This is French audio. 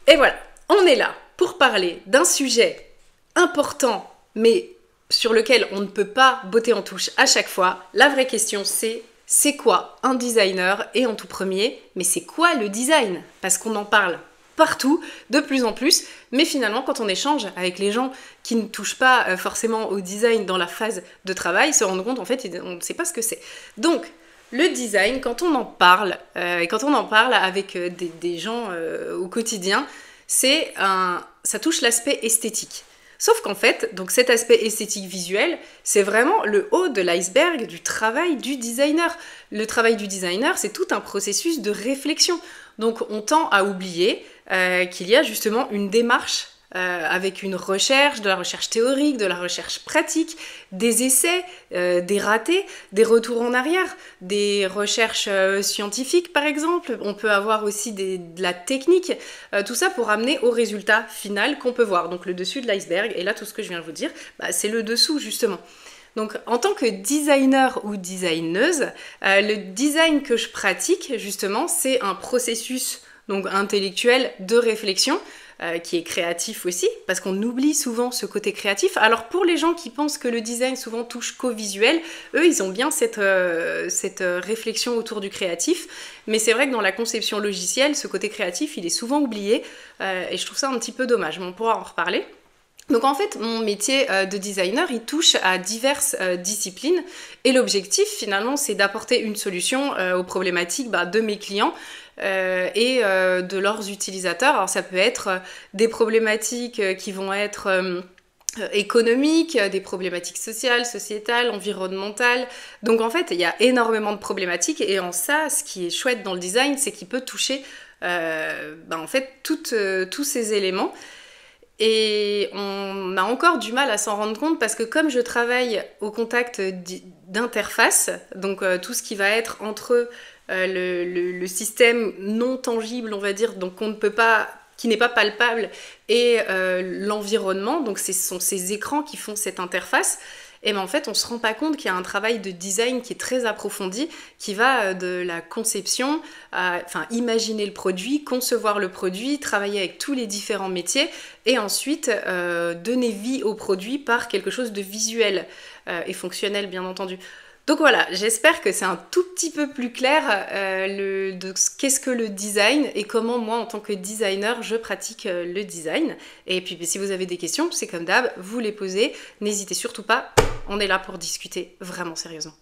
Et voilà, on est là pour parler d'un sujet important, mais sur lequel on ne peut pas botter en touche à chaque fois. La vraie question c'est quoi un designer? Et en tout premier, mais c'est quoi le design? Parce qu'on en parle partout, de plus en plus, mais finalement quand on échange avec les gens qui ne touchent pas forcément au design dans la phase de travail, se rendent compte en fait on ne sait pas ce que c'est. Donc le design, quand on en parle, et quand on en parle avec des gens au quotidien, ça touche l'aspect esthétique. Sauf qu'en fait, donc cet aspect esthétique visuel, c'est vraiment le haut de l'iceberg du travail du designer. Le travail du designer, c'est tout un processus de réflexion. Donc on tend à oublier qu'il y a justement une démarche avec une recherche, de la recherche théorique, de la recherche pratique, des essais, des ratés, des retours en arrière, des recherches scientifiques par exemple. On peut avoir aussi de la technique, tout ça pour amener au résultat final qu'on peut voir. Donc le dessus de l'iceberg, et là tout ce que je viens de vous dire, c'est le dessous justement. Donc en tant que designer ou designeuse, le design que je pratique justement, c'est un processus donc intellectuel de réflexion, qui est créatif aussi, parce qu'on oublie souvent ce côté créatif. Alors pour les gens qui pensent que le design souvent touche qu'au visuel, eux ils ont bien cette réflexion autour du créatif, mais c'est vrai que dans la conception logicielle, ce côté créatif il est souvent oublié, et je trouve ça un petit peu dommage, mais on pourra en reparler. Donc en fait, mon métier de designer, il touche à diverses disciplines et l'objectif finalement, c'est d'apporter une solution aux problématiques de mes clients et de leurs utilisateurs. Alors ça peut être des problématiques qui vont être économiques, des problématiques sociales, sociétales, environnementales. Donc en fait, il y a énormément de problématiques et en ça, ce qui est chouette dans le design, c'est qu'il peut toucher en fait tous ces éléments. Et on a encore du mal à s'en rendre compte parce que comme je travaille au contact d'interfaces, donc tout ce qui va être entre le système non tangible, on va dire, donc qu'on ne peut pas, qui n'est pas palpable, et l'environnement, donc ce sont ces écrans qui font cette interface, et en fait on se rend pas compte qu'il y a un travail de design qui est très approfondi, qui va de la conception à imaginer le produit, concevoir le produit, travailler avec tous les différents métiers et ensuite donner vie au produit par quelque chose de visuel et fonctionnel bien entendu. Donc voilà, j'espère que c'est un tout petit peu plus clair de qu'est-ce que le design et comment moi en tant que designer je pratique le design. Et puis si vous avez des questions, c'est comme d'hab, vous les posez, n'hésitez surtout pas, on est là pour discuter vraiment sérieusement.